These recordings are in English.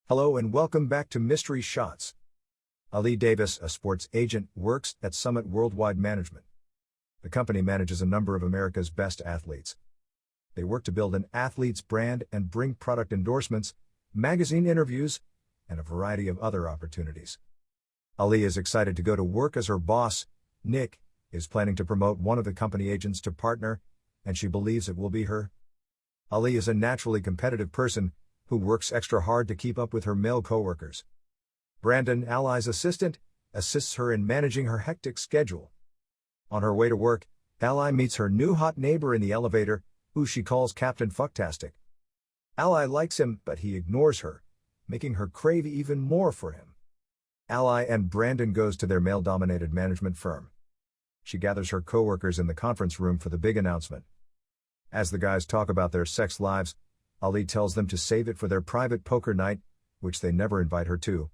Hello and welcome back to Mystery Shots. Ali Davis, a sports agent, works at Summit Worldwide Management. The company manages a number of America's best athletes. They work to build an athlete's brand and bring product endorsements, magazine interviews, and a variety of other opportunities. Ali is excited to go to work as her boss, Nick, is planning to promote one of the company agents to partner, and she believes it will be her. Ali is a naturally competitive person who works extra hard to keep up with her male coworkers. Brandon, Ali's assistant, assists her in managing her hectic schedule. On her way to work, Ali meets her new hot neighbor in the elevator, who she calls Captain Fucktastic. Ali likes him, but he ignores her, making her crave even more for him. Ali and Brandon goes to their male-dominated management firm. She gathers her coworkers in the conference room for the big announcement. As the guys talk about their sex lives, Ali tells them to save it for their private poker night, which they never invite her to.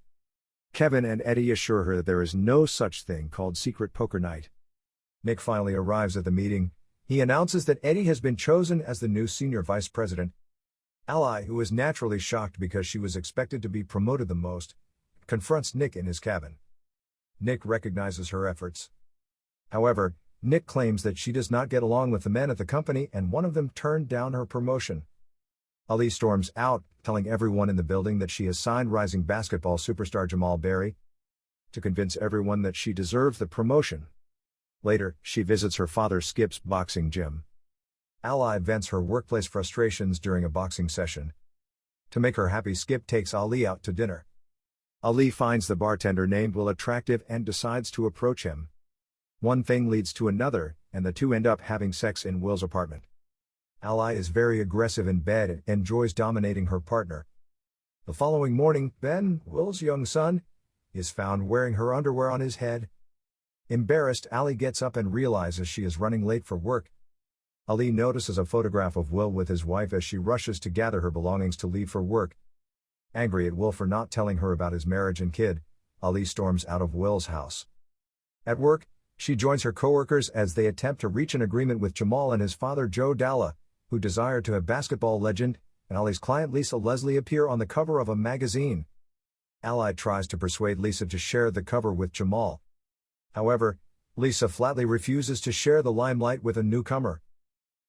Kevin and Eddie assure her that there is no such thing called secret poker night. Nick finally arrives at the meeting. He announces that Eddie has been chosen as the new senior vice president. Ali, who is naturally shocked because she was expected to be promoted the most, confronts Nick in his cabin. Nick recognizes her efforts. However, Nick claims that she does not get along with the men at the company and one of them turned down her promotion. Ali storms out, telling everyone in the building that she has signed rising basketball superstar Jamal Berry to convince everyone that she deserves the promotion. Later, she visits her father Skip's boxing gym. Ali vents her workplace frustrations during a boxing session. To make her happy, Skip takes Ali out to dinner. Ali finds the bartender named Will attractive and decides to approach him. One thing leads to another, and the two end up having sex in Will's apartment. Ali is very aggressive in bed and enjoys dominating her partner. The following morning, Ben, Will's young son, is found wearing her underwear on his head. Embarrassed, Ali gets up and realizes she is running late for work. Ali notices a photograph of Will with his wife as she rushes to gather her belongings to leave for work. Angry at Will for not telling her about his marriage and kid, Ali storms out of Will's house. At work, she joins her coworkers as they attempt to reach an agreement with Jamal and his father Joe Dalla, who desire to have basketball legend and Ali's client Lisa Leslie appear on the cover of a magazine. Ali tries to persuade Lisa to share the cover with Jamal. However, Lisa flatly refuses to share the limelight with a newcomer.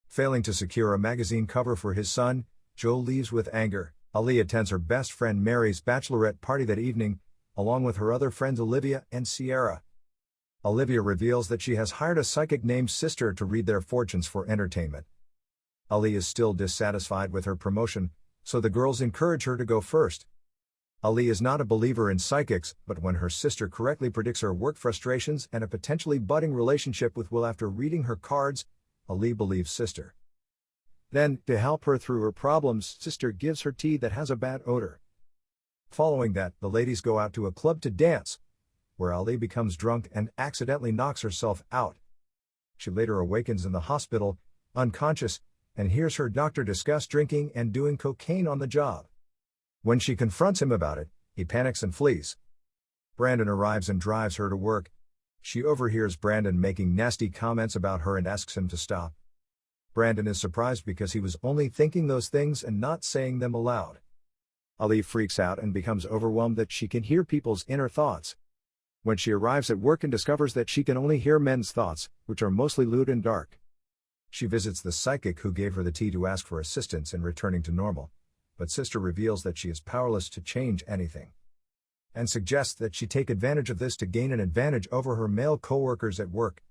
Failing to secure a magazine cover for his son, Joe leaves with anger. Ali attends her best friend Mary's bachelorette party that evening, along with her other friends Olivia and Sierra. Olivia reveals that she has hired a psychic named Sister to read their fortunes for entertainment. Ali is still dissatisfied with her promotion, so the girls encourage her to go first. Ali is not a believer in psychics, but when her sister correctly predicts her work frustrations and a potentially budding relationship with Will after reading her cards, Ali believes Sister. Then, to help her through her problems, Sister gives her tea that has a bad odor. Following that, the ladies go out to a club to dance, where Ali becomes drunk and accidentally knocks herself out. She later awakens in the hospital, unconscious, and hears her doctor discuss drinking and doing cocaine on the job. When she confronts him about it, he panics and flees. Brandon arrives and drives her to work. She overhears Brandon making nasty comments about her and asks him to stop. Brandon is surprised because he was only thinking those things and not saying them aloud. Ali freaks out and becomes overwhelmed that she can hear people's inner thoughts. When she arrives at work and discovers that she can only hear men's thoughts, which are mostly lewd and dark. She visits the psychic who gave her the tea to ask for assistance in returning to normal, but Sister reveals that she is powerless to change anything, and suggests that she take advantage of this to gain an advantage over her male co-workers at work.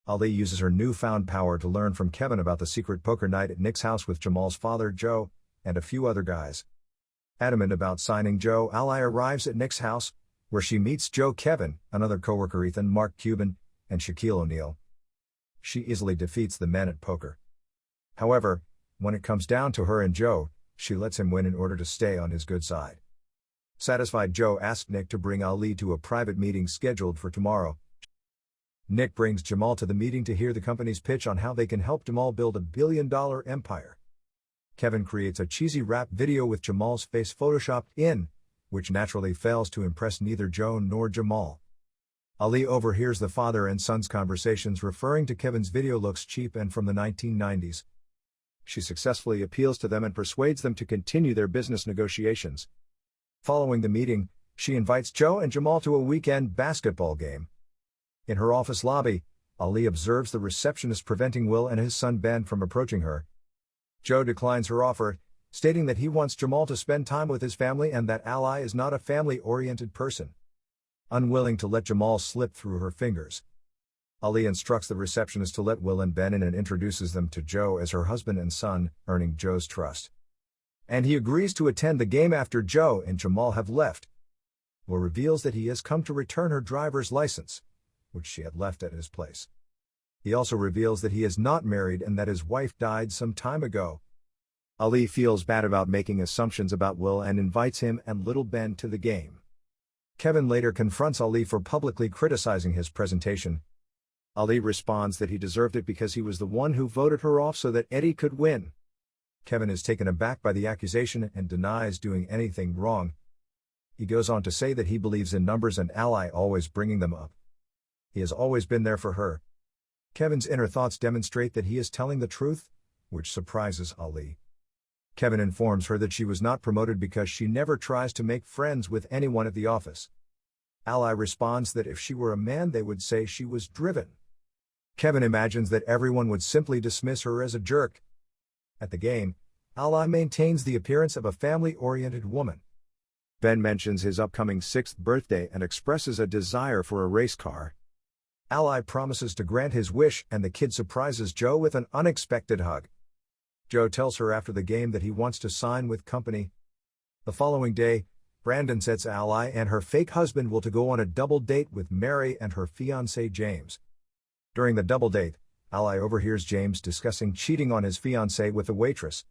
Ali uses her newfound power to learn from Kevin about the secret poker night at Nick's house with Jamal's father Joe, and a few other guys. Adamant about signing Joe, Ali arrives at Nick's house, where she meets Joe Kevin, another co-worker Ethan Mark Cuban, and Shaquille O'Neal. She easily defeats the men at poker. However, when it comes down to her and Joe, she lets him win in order to stay on his good side. Satisfied, Joe asks Nick to bring Ali to a private meeting scheduled for tomorrow. Nick brings Jamal to the meeting to hear the company's pitch on how they can help Jamal build a billion-dollar empire. Kevin creates a cheesy rap video with Jamal's face photoshopped in, which naturally fails to impress neither Joe nor Jamal. Ali overhears the father and son's conversations referring to Kevin's video looks cheap and from the 1990s. She successfully appeals to them and persuades them to continue their business negotiations. Following the meeting, she invites Joe and Jamal to a weekend basketball game. In her office lobby, Ali observes the receptionist preventing Will and his son Ben from approaching her. Joe declines her offer, stating that he wants Jamal to spend time with his family and that Ali is not a family-oriented person. Unwilling to let Jamal slip through her fingers, Ali instructs the receptionist to let Will and Ben in and introduces them to Joe as her husband and son, earning Joe's trust. And he agrees to attend the game after Joe and Jamal have left. Will reveals that he has come to return her driver's license, which she had left at his place. He also reveals that he is not married and that his wife died some time ago. Ali feels bad about making assumptions about Will and invites him and little Ben to the game. Kevin later confronts Ali for publicly criticizing his presentation. Ali responds that he deserved it because he was the one who voted her off so that Eddie could win. Kevin is taken aback by the accusation and denies doing anything wrong. He goes on to say that he believes in numbers and Ali always bringing them up. He has always been there for her. Kevin's inner thoughts demonstrate that he is telling the truth, which surprises Ali. Kevin informs her that she was not promoted because she never tries to make friends with anyone at the office. Ali responds that if she were a man they would say she was driven. Kevin imagines that everyone would simply dismiss her as a jerk. At the game, Ali maintains the appearance of a family-oriented woman. Ben mentions his upcoming 6th birthday and expresses a desire for a race car. Ali promises to grant his wish and the kid surprises Joe with an unexpected hug. Joe tells her after the game that he wants to sign with company. The following day, Brandon sets Ali and her fake husband Will to go on a double date with Mary and her fiancé James. During the double date, Ali overhears James discussing cheating on his fiancée with the waitress.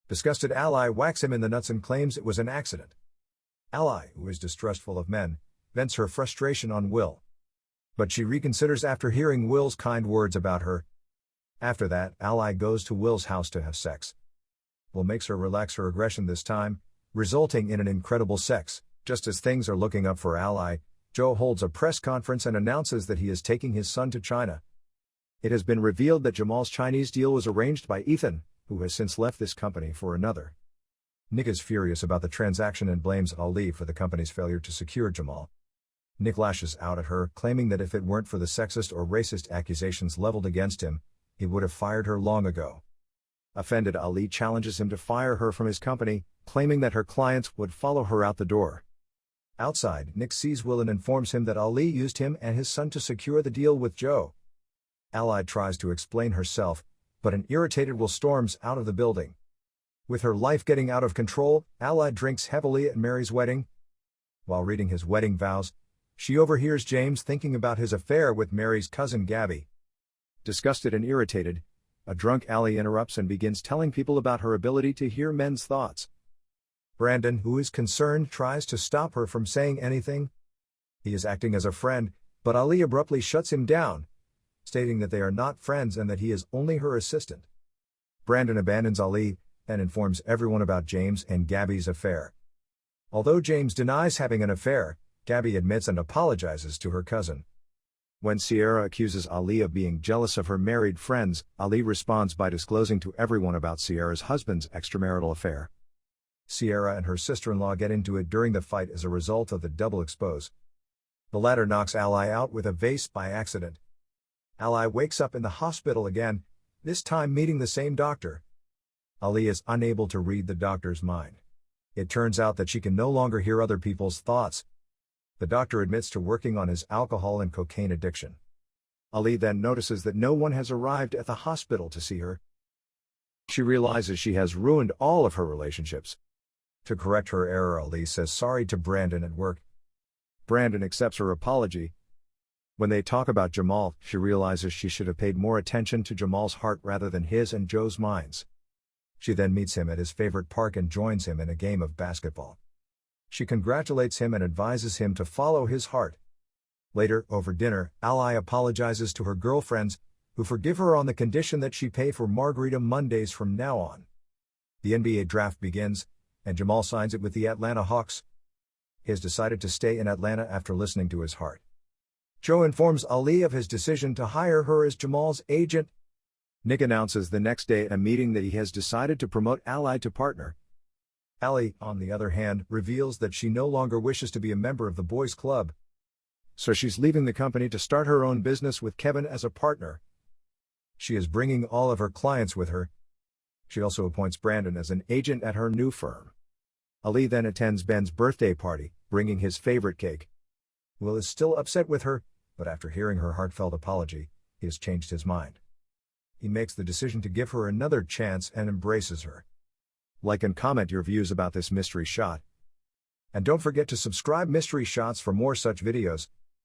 Disgusted, Ali whacks him in the nuts and claims it was an accident. Ali, who is distrustful of men, vents her frustration on Will. But she reconsiders after hearing Will's kind words about her. After that, Ali goes to Will's house to have sex. Will makes her relax her aggression this time, resulting in an incredible sex. Just as things are looking up for Ali, Joe holds a press conference and announces that he is taking his son to China. It has been revealed that Jamal's Chinese deal was arranged by Ethan, who has since left this company for another. Nick is furious about the transaction and blames Ali for the company's failure to secure Jamal. Nick lashes out at her, claiming that if it weren't for the sexist or racist accusations leveled against him, he would have fired her long ago. Offended, Ali challenges him to fire her from his company, claiming that her clients would follow her out the door. Outside, Nick sees Will and informs him that Ali used him and his son to secure the deal with Joe. Ali tries to explain herself, but an irritated Will storms out of the building. With her life getting out of control, Ali drinks heavily at Mary's wedding. While reading his wedding vows, she overhears James thinking about his affair with Mary's cousin Gabby. Disgusted and irritated, a drunk Ali interrupts and begins telling people about her ability to hear men's thoughts. Brandon, who is concerned, tries to stop her from saying anything. He is acting as a friend, but Ali abruptly shuts him down, stating that they are not friends and that he is only her assistant. Brandon abandons Ali and informs everyone about James and Gabby's affair. Although James denies having an affair, Gabby admits and apologizes to her cousin. When Sierra accuses Ali of being jealous of her married friends, Ali responds by disclosing to everyone about Sierra's husband's extramarital affair. Sierra and her sister-in-law get into it during the fight as a result of the double expose. The latter knocks Ali out with a vase by accident. Ali wakes up in the hospital again, this time meeting the same doctor. Ali is unable to read the doctor's mind. It turns out that she can no longer hear other people's thoughts. The doctor admits to working on his alcohol and cocaine addiction. Ali then notices that no one has arrived at the hospital to see her. She realizes she has ruined all of her relationships. To correct her error, Ali says sorry to Brandon at work. Brandon accepts her apology. When they talk about Jamal, she realizes she should have paid more attention to Jamal's heart rather than his and Joe's minds. She then meets him at his favorite park and joins him in a game of basketball. She congratulates him and advises him to follow his heart. Later, over dinner, Ali apologizes to her girlfriends, who forgive her on the condition that she pay for Margarita Mondays from now on. The NBA draft begins, and Jamal signs it with the Atlanta Hawks. He has decided to stay in Atlanta after listening to his heart. Joe informs Ali of his decision to hire her as Jamal's agent. Nick announces the next day at a meeting that he has decided to promote Ali to partner. Ali, on the other hand, reveals that she no longer wishes to be a member of the boys' club. So she's leaving the company to start her own business with Kevin as a partner. She is bringing all of her clients with her. She also appoints Brandon as an agent at her new firm. Ali then attends Ben's birthday party, bringing his favorite cake. Will is still upset with her, but after hearing her heartfelt apology, he has changed his mind. He makes the decision to give her another chance and embraces her. Like and comment your views about this mystery shot. And don't forget to subscribe Mystery Shots for more such videos.